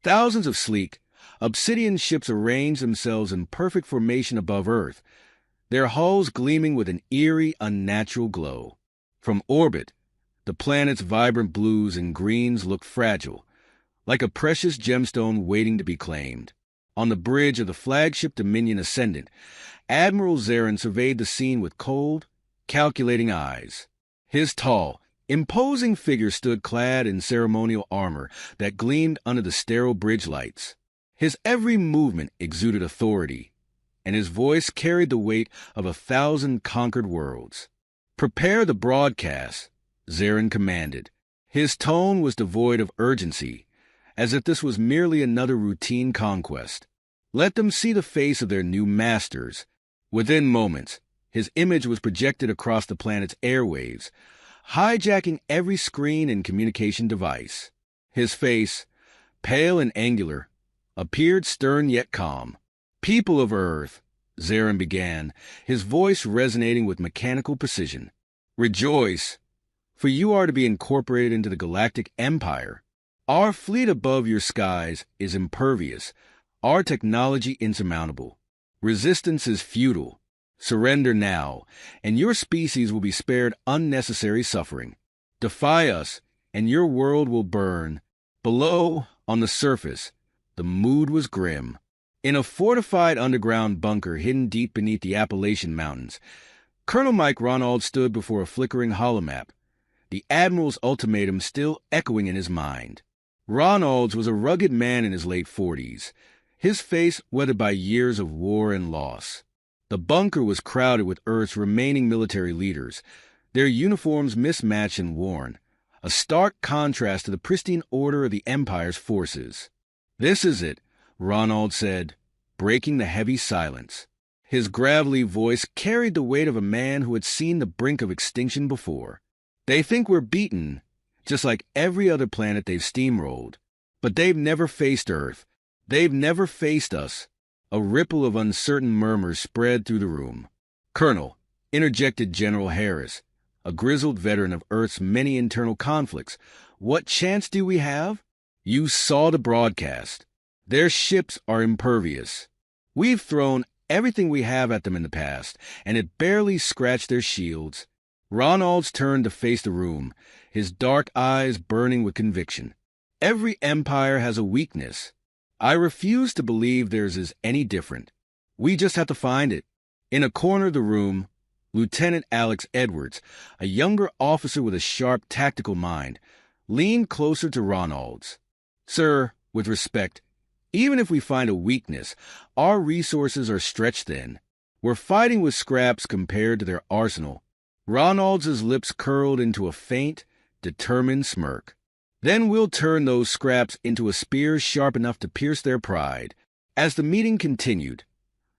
Thousands of sleek, obsidian ships arranged themselves in perfect formation above Earth, their hulls gleaming with an eerie, unnatural glow. From orbit, the planet's vibrant blues and greens looked fragile, like a precious gemstone waiting to be claimed. On the bridge of the flagship Dominion Ascendant, Admiral Zarin surveyed the scene with cold, calculating eyes. His tall, imposing figure stood clad in ceremonial armor that gleamed under the sterile bridge lights. His every movement exuded authority, and his voice carried the weight of 1,000 conquered worlds. "Prepare the broadcast," Zarin commanded. His tone was devoid of urgency, as if this was merely another routine conquest. Let them see the face of their new masters. Within moments, his image was projected across the planet's airwaves, hijacking every screen and communication device. His face, pale and angular, appeared stern yet calm. "People of Earth," Zarin began, his voice resonating with mechanical precision, "rejoice, for you are to be incorporated into the Galactic Empire. Our fleet above your skies is impervious, our technology insurmountable. Resistance is futile. Surrender now, and your species will be spared unnecessary suffering. Defy us, and your world will burn." Below, on the surface, the mood was grim. In a fortified underground bunker hidden deep beneath the Appalachian Mountains, Colonel Mike Ronald stood before a flickering holomap, the Admiral's ultimatum still echoing in his mind. Ronalds was a rugged man in his late 40s, his face weathered by years of war and loss. The bunker was crowded with Earth's remaining military leaders, their uniforms mismatched and worn, a stark contrast to the pristine order of the Empire's forces. "This is it," Ronald said, breaking the heavy silence. His gravelly voice carried the weight of a man who had seen the brink of extinction before. "They think we're beaten, just like every other planet they've steamrolled. But they've never faced Earth. They've never faced us." A ripple of uncertain murmurs spread through the room. "Colonel," interjected General Harris, a grizzled veteran of Earth's many internal conflicts, "what chance do we have? You saw the broadcast. Their ships are impervious. We've thrown everything we have at them in the past, and it barely scratched their shields." Ronalds turned to face the room, his dark eyes burning with conviction. "Every empire has a weakness. I refuse to believe theirs is any different. We just have to find it." In a corner of the room, Lieutenant Alex Edwards, a younger officer with a sharp tactical mind, leaned closer to Ronalds. "Sir, with respect, even if we find a weakness, our resources are stretched thin. We're fighting with scraps compared to their arsenal." Ronalds's lips curled into a faint, determined smirk. "Then we'll turn those scraps into a spear sharp enough to pierce their pride." As the meeting continued,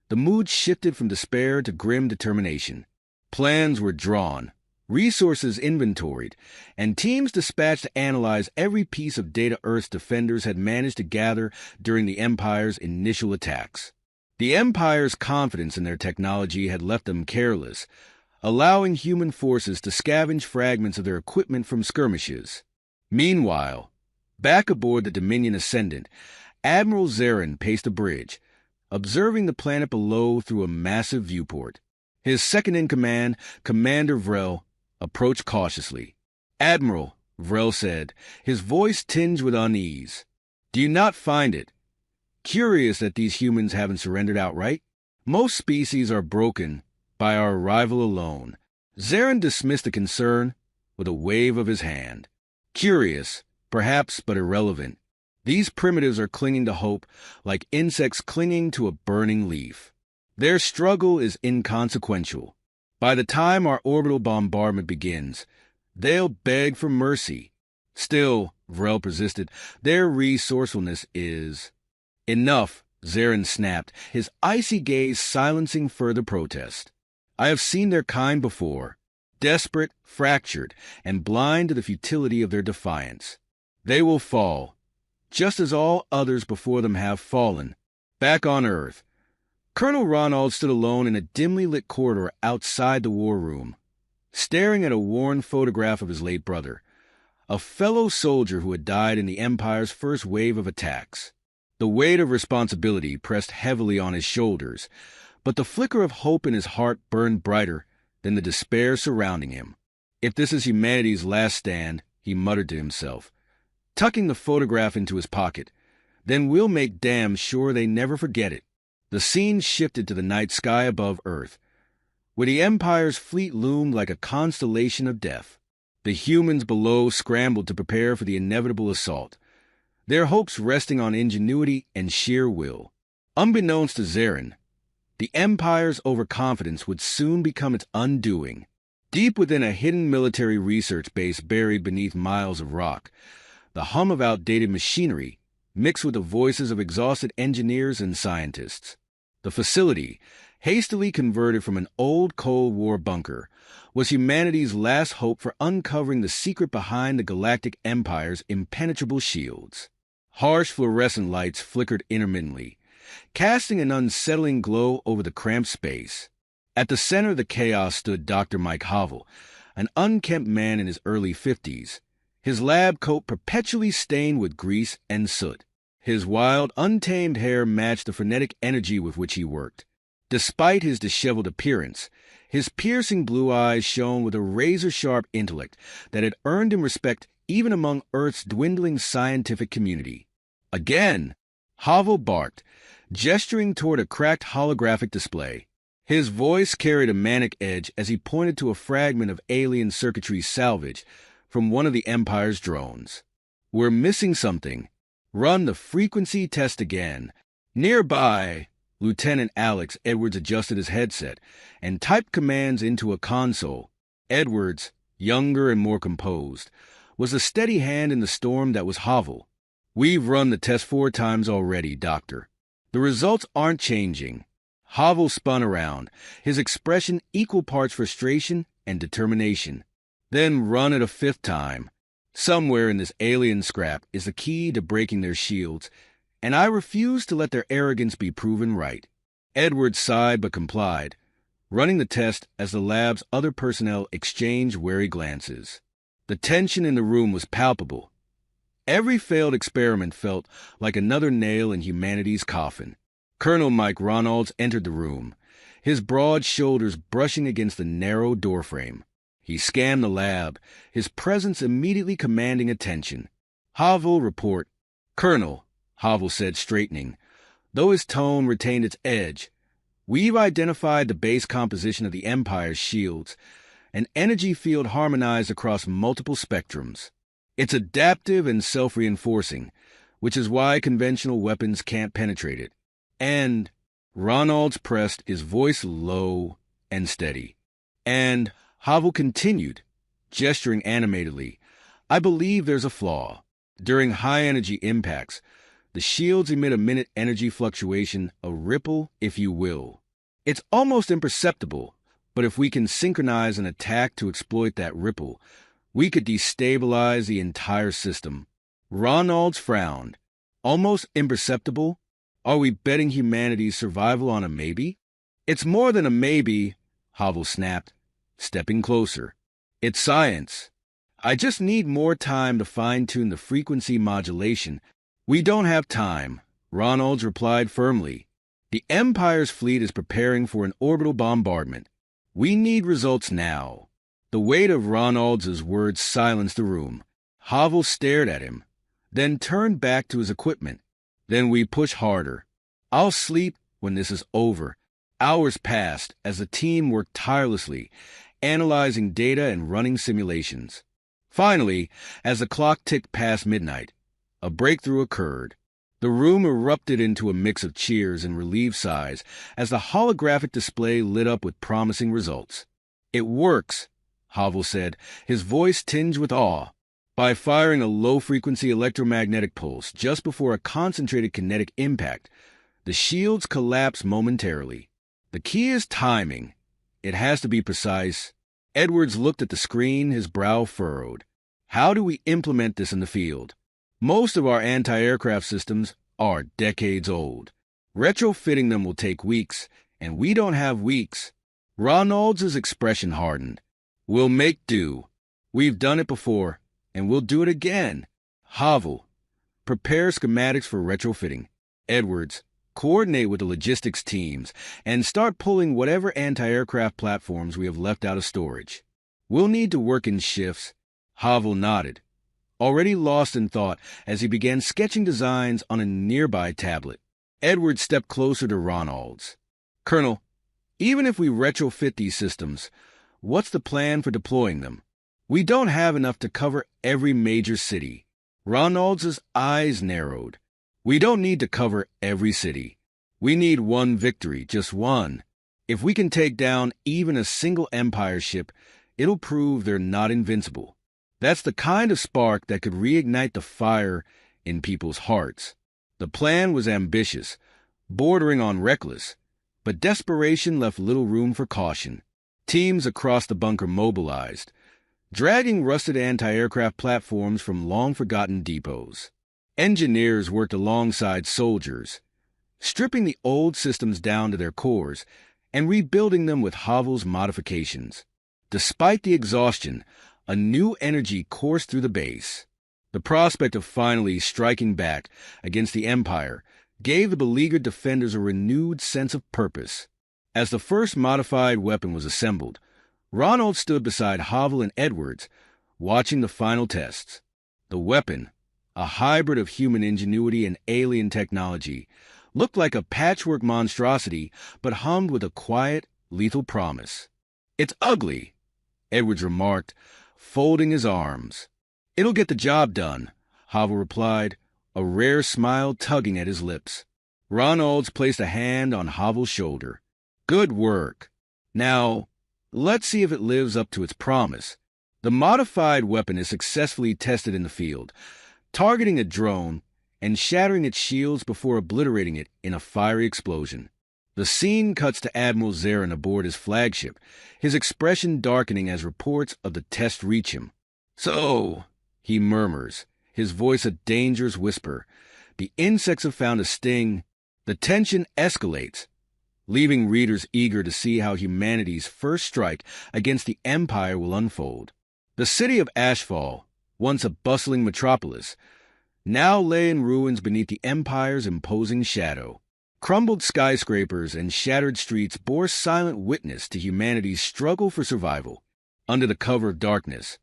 the mood shifted from despair to grim determination. Plans were drawn, resources inventoried, and teams dispatched to analyze every piece of data Earth's defenders had managed to gather during the Empire's initial attacks. The Empire's confidence in their technology had left them careless, allowing human forces to scavenge fragments of their equipment from skirmishes. Meanwhile, back aboard the Dominion Ascendant, Admiral Zarin paced the bridge, observing the planet below through a massive viewport. His second-in-command, Commander Vrel, approached cautiously. "Admiral," Vrel said, his voice tinged with unease, "do you not find it curious that these humans haven't surrendered outright? Most species are broken by our arrival alone." Zarin dismissed the concern with a wave of his hand. "Curious, perhaps, but irrelevant. These primitives are clinging to hope like insects clinging to a burning leaf. Their struggle is inconsequential. By the time our orbital bombardment begins, they'll beg for mercy. Still," Vrel persisted, "their resourcefulness is—" "Enough," Zarin snapped, his icy gaze silencing further protest. "I have seen their kind before. Desperate, fractured, and blind to the futility of their defiance. They will fall, just as all others before them have fallen. Back on Earth." Colonel Ronald stood alone in a dimly lit corridor outside the war room, staring at a worn photograph of his late brother, a fellow soldier who had died in the Empire's first wave of attacks. The weight of responsibility pressed heavily on his shoulders, but the flicker of hope in his heart burned brighter than the despair surrounding him. If this is humanity's last stand, he muttered to himself, tucking the photograph into his pocket, then we'll make damn sure they never forget it. The scene shifted to the night sky above Earth, where the Empire's fleet loomed like a constellation of death. The humans below scrambled to prepare for the inevitable assault, their hopes resting on ingenuity and sheer will. Unbeknownst to Zarin, the Empire's overconfidence would soon become its undoing. Deep within a hidden military research base buried beneath miles of rock, the hum of outdated machinery mixed with the voices of exhausted engineers and scientists. The facility, hastily converted from an old Cold War bunker, was humanity's last hope for uncovering the secret behind the Galactic Empire's impenetrable shields. Harsh fluorescent lights flickered intermittently, casting an unsettling glow over the cramped space. At the center of the chaos stood Dr. Mike Havel, an unkempt man in his early 50s, his lab coat perpetually stained with grease and soot. His wild, untamed hair matched the frenetic energy with which he worked. Despite his disheveled appearance, his piercing blue eyes shone with a razor-sharp intellect that had earned him respect even among Earth's dwindling scientific community. Again, Havel barked, gesturing toward a cracked holographic display. His voice carried a manic edge as he pointed to a fragment of alien circuitry salvage from one of the Empire's drones. "We're missing something. Run the frequency test again." Nearby, Lieutenant Alex Edwards adjusted his headset and typed commands into a console. Edwards, younger and more composed, was a steady hand in the storm that was Havel. "We've run the test 4 times already, Doctor. The results aren't changing." Havel spun around, his expression equal parts frustration and determination. "Then run it a 5th time. Somewhere in this alien scrap is the key to breaking their shields, and I refuse to let their arrogance be proven right." Edwards sighed but complied, running the test as the lab's other personnel exchanged wary glances. The tension in the room was palpable. Every failed experiment felt like another nail in humanity's coffin. Colonel Mike Ronalds entered the room, his broad shoulders brushing against the narrow doorframe. He scanned the lab, his presence immediately commanding attention. "Havel, report." "Colonel," Havel said, straightening, though his tone retained its edge, "we've identified the base composition of the Empire's shields, an energy field harmonized across multiple spectrums. It's adaptive and self-reinforcing, which is why conventional weapons can't penetrate it. And," Ronalds pressed, his voice low and steady, "and," Havel continued, gesturing animatedly, "I believe there's a flaw. During high-energy impacts, the shields emit a minute energy fluctuation, a ripple, if you will. It's almost imperceptible, but if we can synchronize an attack to exploit that ripple, we could destabilize the entire system." Ronalds frowned. "Almost imperceptible? Are we betting humanity's survival on a maybe?" "It's more than a maybe," Havel snapped, stepping closer. "It's science. I just need more time to fine-tune the frequency modulation." "We don't have time," Ronalds replied firmly. "The Empire's fleet is preparing for an orbital bombardment. We need results now." The weight of Ronalds' words silenced the room. Havel stared at him, then turned back to his equipment. "Then we push harder. I'll sleep when this is over." Hours passed as the team worked tirelessly, analyzing data and running simulations. Finally, as the clock ticked past midnight, a breakthrough occurred. The room erupted into a mix of cheers and relieved sighs as the holographic display lit up with promising results. "It works," Havel said, his voice tinged with awe. "By firing a low-frequency electromagnetic pulse just before a concentrated kinetic impact, the shields collapse momentarily. The key is timing. It has to be precise." Edwards looked at the screen, his brow furrowed. "How do we implement this in the field? Most of our anti-aircraft systems are decades old. Retrofitting them will take weeks, and we don't have weeks." Ronalds' expression hardened. "We'll make do. We've done it before, And we'll do it again. Havel, prepare schematics for retrofitting. Edwards, coordinate with the logistics teams and start pulling whatever anti-aircraft platforms we have left out of storage. We'll need to work in shifts. Havel nodded, already lost in thought as he began sketching designs on a nearby tablet. Edwards stepped closer to Ronalds. Colonel, even if we retrofit these systems, what's the plan for deploying them? We don't have enough to cover every major city. Ronalds' eyes narrowed. We don't need to cover every city. We need one victory, just one. If we can take down even a single Empire ship, it'll prove they're not invincible. That's the kind of spark that could reignite the fire in people's hearts. The plan was ambitious, bordering on reckless, but desperation left little room for caution. Teams across the bunker mobilized, dragging rusted anti-aircraft platforms from long-forgotten depots. Engineers worked alongside soldiers, stripping the old systems down to their cores and rebuilding them with Havel's modifications. Despite the exhaustion, a new energy coursed through the base. The prospect of finally striking back against the Empire gave the beleaguered defenders a renewed sense of purpose. As the first modified weapon was assembled, Ronald stood beside Havel and Edwards, watching the final tests. The weapon, a hybrid of human ingenuity and alien technology, looked like a patchwork monstrosity but hummed with a quiet, lethal promise. "It's ugly," Edwards remarked, folding his arms. "It'll get the job done," Havel replied, a rare smile tugging at his lips. Ronalds placed a hand on Havel's shoulder. "Good work. Now, let's see if it lives up to its promise." The modified weapon is successfully tested in the field, targeting a drone and shattering its shields before obliterating it in a fiery explosion. The scene cuts to Admiral Zarin aboard his flagship, his expression darkening as reports of the test reach him. "So," he murmurs, his voice a dangerous whisper, "the insects have found a sting." The tension escalates, leaving readers eager to see how humanity's first strike against the Empire will unfold. The city of Ashfall, once a bustling metropolis, now lay in ruins beneath the Empire's imposing shadow. Crumbled skyscrapers and shattered streets bore silent witness to humanity's struggle for survival. Under the cover of darkness,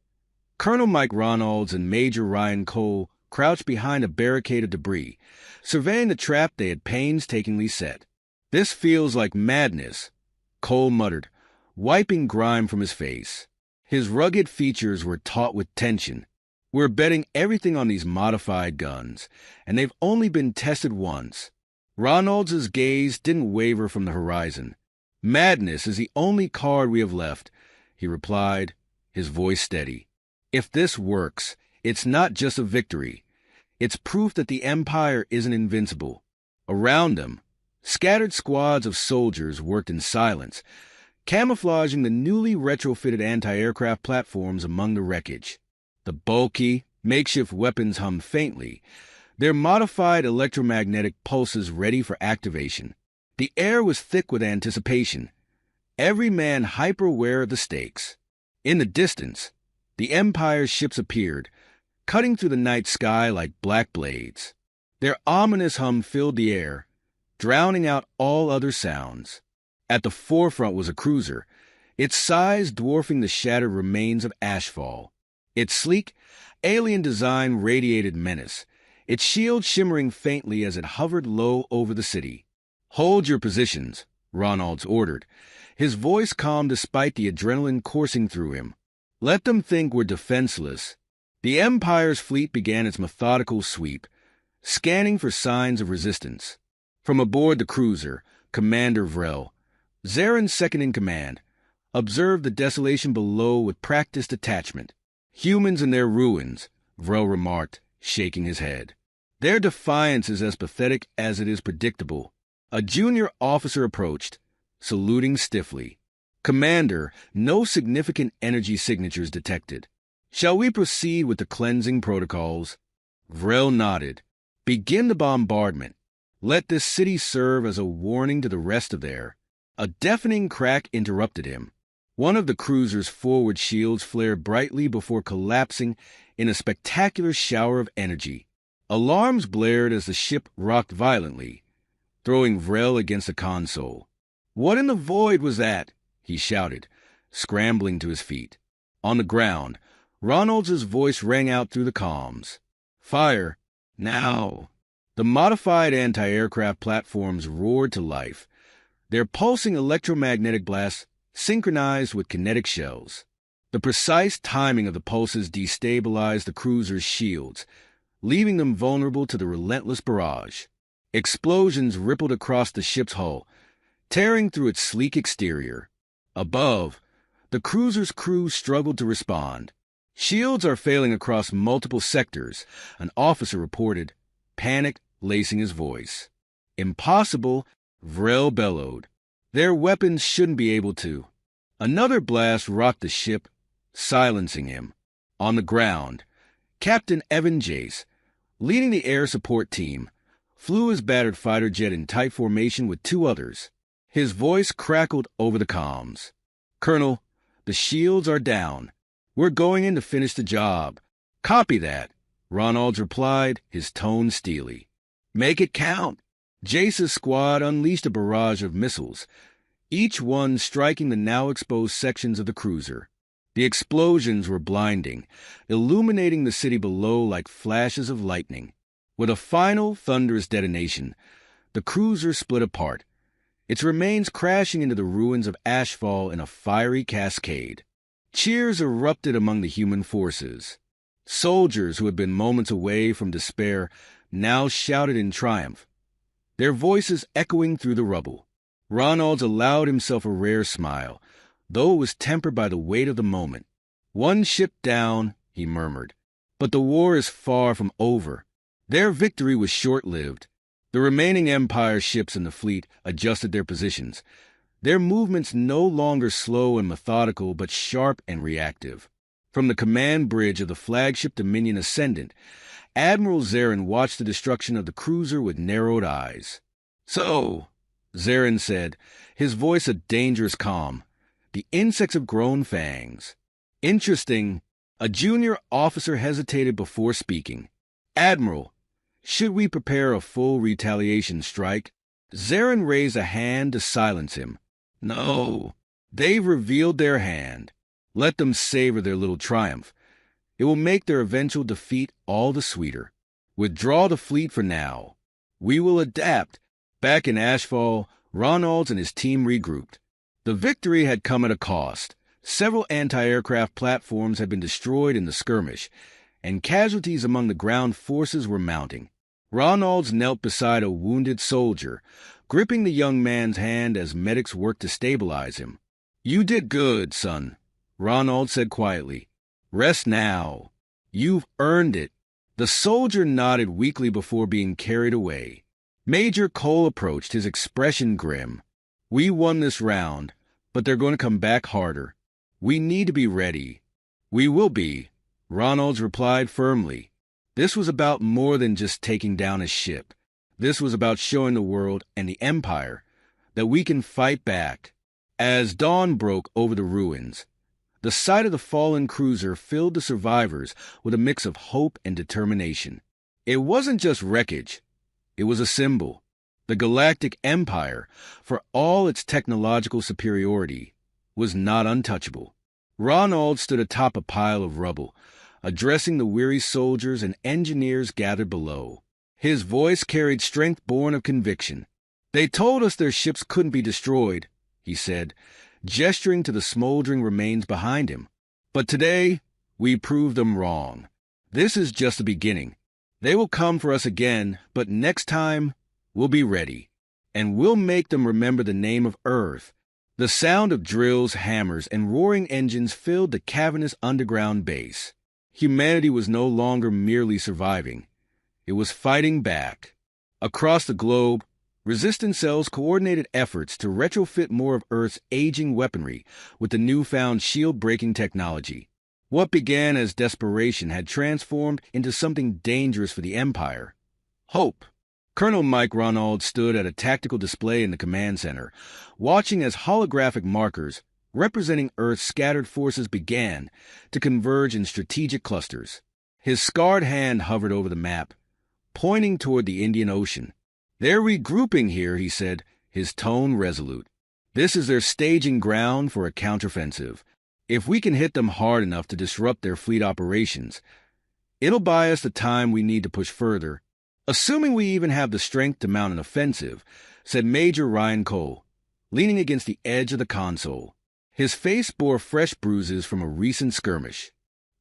Colonel Mike Ronalds and Major Ryan Cole crouched behind a barricade of debris, surveying the trap they had painstakingly set. "This feels like madness," Cole muttered, wiping grime from his face. His rugged features were taut with tension. "We're betting everything on these modified guns, and they've only been tested once." Ronalds' gaze didn't waver from the horizon. "Madness is the only card we have left," he replied, his voice steady. "If this works, it's not just a victory. It's proof that the Empire isn't invincible." Around them, scattered squads of soldiers worked in silence, camouflaging the newly retrofitted anti-aircraft platforms among the wreckage. The bulky, makeshift weapons hummed faintly, their modified electromagnetic pulses ready for activation. The air was thick with anticipation, every man hyper-aware of the stakes. In the distance, the Empire's ships appeared, cutting through the night sky like black blades. Their ominous hum filled the air, drowning out all other sounds. At the forefront was a cruiser, its size dwarfing the shattered remains of Ashfall. Its sleek, alien design radiated menace, its shield shimmering faintly as it hovered low over the city. "Hold your positions," Ronalds ordered, his voice calm despite the adrenaline coursing through him. "Let them think we're defenseless." The Empire's fleet began its methodical sweep, scanning for signs of resistance. From aboard the cruiser, Commander Vrel, Zarin's second-in-command, observed the desolation below with practiced detachment. "Humans in their ruins," Vrel remarked, shaking his head. "Their defiance is as pathetic as it is predictable." A junior officer approached, saluting stiffly. "Commander, no significant energy signatures detected. Shall we proceed with the cleansing protocols?" Vrel nodded. "Begin the bombardment. Let this city serve as a warning to the rest of there." A deafening crack interrupted him. One of the cruiser's forward shields flared brightly before collapsing in a spectacular shower of energy. Alarms blared as the ship rocked violently, throwing Vrel against the console. "What in the void was that?" he shouted, scrambling to his feet. On the ground, Ronald's voice rang out through the comms. "Fire! Now!" The modified anti-aircraft platforms roared to life, their pulsing electromagnetic blasts synchronized with kinetic shells. The precise timing of the pulses destabilized the cruiser's shields, leaving them vulnerable to the relentless barrage. Explosions rippled across the ship's hull, tearing through its sleek exterior. Above, the cruiser's crew struggled to respond. "Shields are failing across multiple sectors," an officer reported, panic lacing his voice. "Impossible," Vrel bellowed. "Their weapons shouldn't be able to." Another blast rocked the ship, silencing him. On the ground, Captain Evan Jace, leading the air support team, flew his battered fighter jet in tight formation with two others. His voice crackled over the comms. "Colonel, the shields are down. We're going in to finish the job." "Copy that," Ronalds replied, his tone steely. "Make it count." Jace's squad unleashed a barrage of missiles, each one striking the now exposed sections of the cruiser. The explosions were blinding, illuminating the city below like flashes of lightning. With a final thunderous detonation, the cruiser split apart, its remains crashing into the ruins of ashfall in a fiery cascade. Cheers erupted among the human forces. Soldiers who had been moments away from despair now shouted in triumph, their voices echoing through the rubble. Ronalds allowed himself a rare smile, though it was tempered by the weight of the moment. "One ship down," he murmured, "but the war is far from over." Their victory was short-lived. The remaining Empire ships in the fleet adjusted their positions, their movements no longer slow and methodical but sharp and reactive. From the command bridge of the flagship Dominion Ascendant, Admiral Zarin watched the destruction of the cruiser with narrowed eyes. "So," Zarin said, his voice a dangerous calm, "the insects have grown fangs." "Interesting." A junior officer hesitated before speaking. "Admiral, should we prepare a full retaliation strike?" Zarin raised a hand to silence him. "No. They've revealed their hand. Let them savor their little triumph. It will make their eventual defeat all the sweeter. Withdraw the fleet for now. We will adapt." Back in Ashfall, Ronalds and his team regrouped. The victory had come at a cost. Several anti-aircraft platforms had been destroyed in the skirmish, and casualties among the ground forces were mounting. Ronalds knelt beside a wounded soldier, gripping the young man's hand as medics worked to stabilize him. "You did good, son," Ronalds said quietly. "Rest now. You've earned it." The soldier nodded weakly before being carried away. Major Cole approached, his expression grim. "We won this round, but they're going to come back harder. We need to be ready." "We will be," Ronalds replied firmly. This was about more than just taking down a ship. This was about showing the world and the Empire that we can fight back. As dawn broke over the ruins, the sight of the fallen cruiser filled the survivors with a mix of hope and determination. It wasn't just wreckage. It was a symbol. The Galactic Empire, for all its technological superiority, was not untouchable. Ronald stood atop a pile of rubble, addressing the weary soldiers and engineers gathered below. His voice carried strength born of conviction. "They told us their ships couldn't be destroyed," he said, gesturing to the smoldering remains behind him. "But today, we proved them wrong. This is just the beginning. They will come for us again, but next time, we'll be ready. And we'll make them remember the name of Earth." The sound of drills, hammers, and roaring engines filled the cavernous underground base. Humanity was no longer merely surviving. It was fighting back. Across the globe, resistance cells coordinated efforts to retrofit more of Earth's aging weaponry with the newfound shield-breaking technology. What began as desperation had transformed into something dangerous for the Empire. Hope. Colonel Mike Ronald stood at a tactical display in the command center, watching as holographic markers representing Earth's scattered forces, began to converge in strategic clusters. His scarred hand hovered over the map, pointing toward the Indian Ocean. "They're regrouping here," he said, his tone resolute. "This is their staging ground for a counteroffensive. If we can hit them hard enough to disrupt their fleet operations, it'll buy us the time we need to push further. Assuming we even have the strength to mount an offensive," said Major Ryan Cole, leaning against the edge of the console. His face bore fresh bruises from a recent skirmish.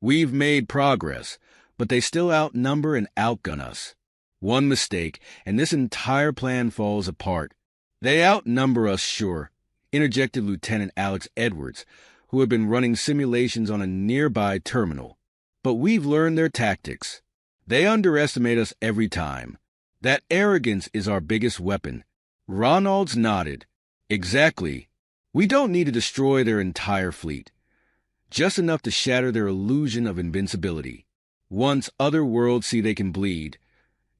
"We've made progress, but they still outnumber and outgun us. One mistake, and this entire plan falls apart." "They outnumber us, sure," interjected Lieutenant Alex Edwards, who had been running simulations on a nearby terminal. "But we've learned their tactics. They underestimate us every time. That arrogance is our biggest weapon." Ronalds nodded. "Exactly. We don't need to destroy their entire fleet. Just enough to shatter their illusion of invincibility. Once other worlds see they can bleed,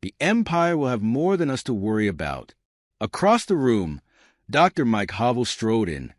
the Empire will have more than us to worry about." Across the room, Dr. Mike Hovell strode in,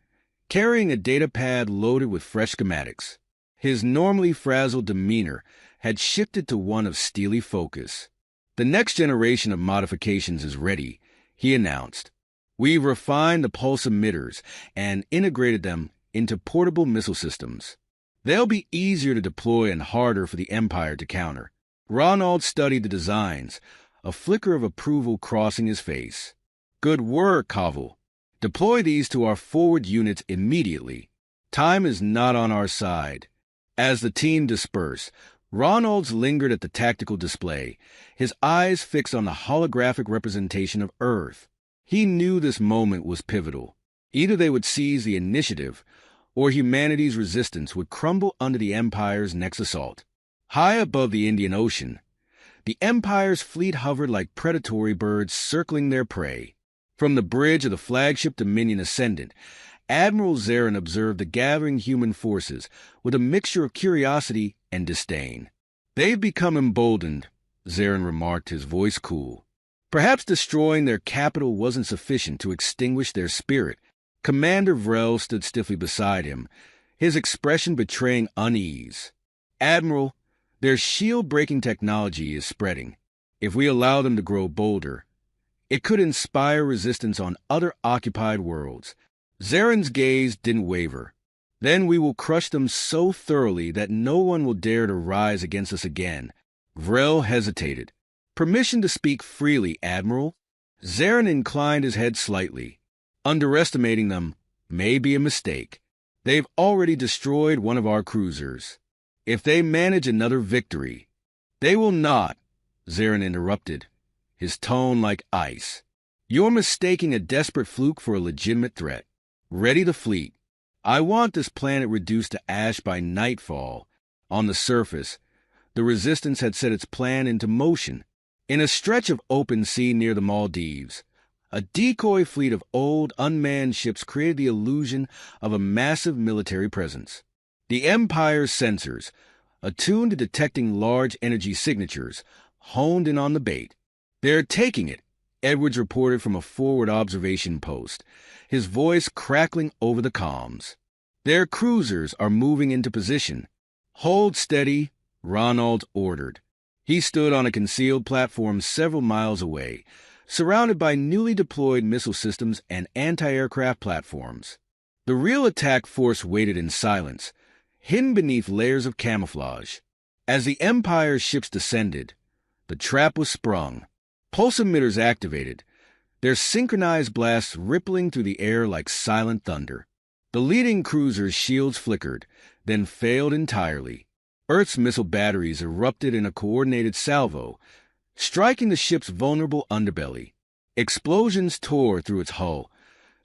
carrying a data pad loaded with fresh schematics. His normally frazzled demeanor had shifted to one of steely focus. "The next generation of modifications is ready," he announced. "We've refined the pulse emitters and integrated them into portable missile systems. They'll be easier to deploy and harder for the Empire to counter." Ronald studied the designs, a flicker of approval crossing his face. "Good work, Hovell. Deploy these to our forward units immediately. Time is not on our side." As the team dispersed, Ronalds lingered at the tactical display, his eyes fixed on the holographic representation of Earth. He knew this moment was pivotal. Either they would seize the initiative, or humanity's resistance would crumble under the Empire's next assault. High above the Indian Ocean, the Empire's fleet hovered like predatory birds circling their prey. From the bridge of the flagship Dominion Ascendant, Admiral Zarin observed the gathering human forces with a mixture of curiosity and disdain. "They've become emboldened," Zarin remarked, his voice cool. "Perhaps destroying their capital wasn't sufficient to extinguish their spirit." Commander Vrel stood stiffly beside him, his expression betraying unease. "Admiral, their shield-breaking technology is spreading. If we allow them to grow bolder, it could inspire resistance on other occupied worlds." Zarin's gaze didn't waver. "Then we will crush them so thoroughly that no one will dare to rise against us again." Vrel hesitated. "Permission to speak freely, Admiral?" Zarin inclined his head slightly. "Underestimating them may be a mistake. They've already destroyed one of our cruisers. If they manage another victory—" "They will not," Zarin interrupted, his tone like ice. "You're mistaking a desperate fluke for a legitimate threat. Ready the fleet. I want this planet reduced to ash by nightfall." On the surface, the Resistance had set its plan into motion. In a stretch of open sea near the Maldives, a decoy fleet of old, unmanned ships created the illusion of a massive military presence. The Empire's sensors, attuned to detecting large energy signatures, honed in on the bait. "They're taking it," Edwards reported from a forward observation post, his voice crackling over the comms. "Their cruisers are moving into position." "Hold steady," Ronald ordered. He stood on a concealed platform several miles away, surrounded by newly deployed missile systems and anti-aircraft platforms. The real attack force waited in silence, hidden beneath layers of camouflage. As the Empire's ships descended, the trap was sprung. Pulse emitters activated, their synchronized blasts rippling through the air like silent thunder. The leading cruiser's shields flickered, then failed entirely. Earth's missile batteries erupted in a coordinated salvo, striking the ship's vulnerable underbelly. Explosions tore through its hull,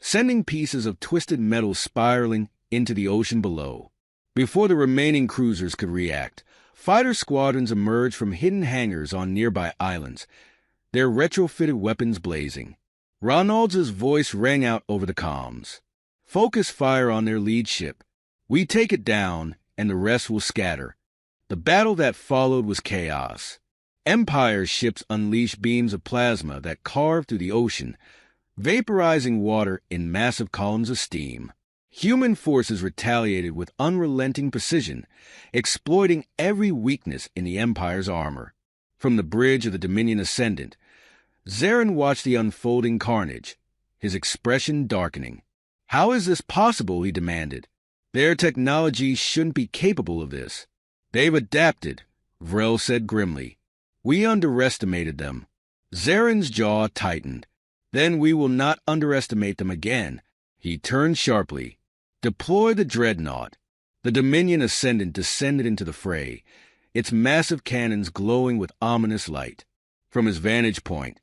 sending pieces of twisted metal spiraling into the ocean below. Before the remaining cruisers could react, fighter squadrons emerged from hidden hangars on nearby islands, their retrofitted weapons blazing. Ronalds' voice rang out over the comms. "Focus fire on their lead ship. We take it down, and the rest will scatter." The battle that followed was chaos. Empire ships unleashed beams of plasma that carved through the ocean, vaporizing water in massive columns of steam. Human forces retaliated with unrelenting precision, exploiting every weakness in the Empire's armor. From the bridge of the Dominion Ascendant, Zarin watched the unfolding carnage, his expression darkening. "How is this possible?" he demanded. "Their technology shouldn't be capable of this." "They've adapted," Vrel said grimly. "We underestimated them." Zarin's jaw tightened. "Then we will not underestimate them again." He turned sharply. "Deploy the dreadnought." The Dominion Ascendant descended into the fray, its massive cannons glowing with ominous light. From his vantage point,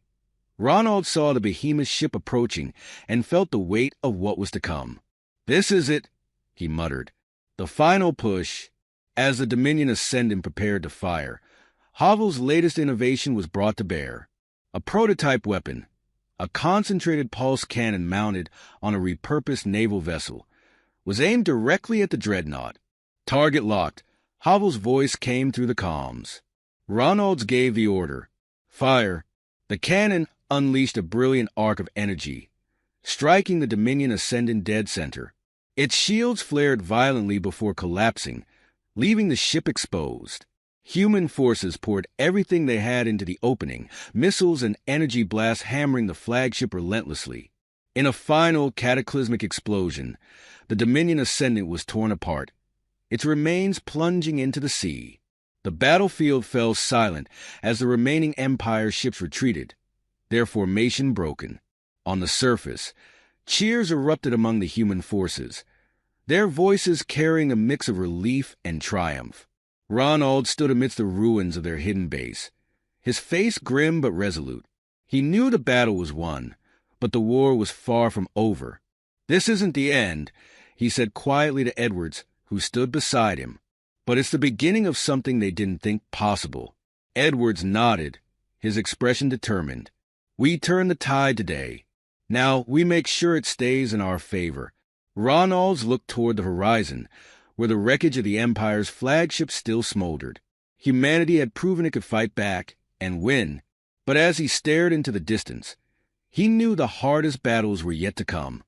Ronald saw the behemoth ship approaching and felt the weight of what was to come. "This is it," he muttered. The final push. As the Dominion Ascendant prepared to fire, Havel's latest innovation was brought to bear. A prototype weapon, a concentrated pulse cannon mounted on a repurposed naval vessel, was aimed directly at the dreadnought. "Target locked," Havel's voice came through the comms. Ronalds gave the order. "Fire." The cannon unleashed a brilliant arc of energy, striking the Dominion Ascendant dead center. Its shields flared violently before collapsing, leaving the ship exposed. Human forces poured everything they had into the opening, missiles and energy blasts hammering the flagship relentlessly. In a final cataclysmic explosion, the Dominion Ascendant was torn apart, its remains plunging into the sea. The battlefield fell silent as the remaining Empire ships retreated, their formation broken. On the surface, cheers erupted among the human forces, their voices carrying a mix of relief and triumph. Ronald stood amidst the ruins of their hidden base, his face grim but resolute. He knew the battle was won, but the war was far from over. "This isn't the end," he said quietly to Edwards, who stood beside him. "But it's the beginning of something they didn't think possible." Edwards nodded, his expression determined. "We turn the tide today. Now we make sure it stays in our favor." Ronalds looked toward the horizon, where the wreckage of the Empire's flagship still smoldered. Humanity had proven it could fight back and win, but as he stared into the distance, he knew the hardest battles were yet to come.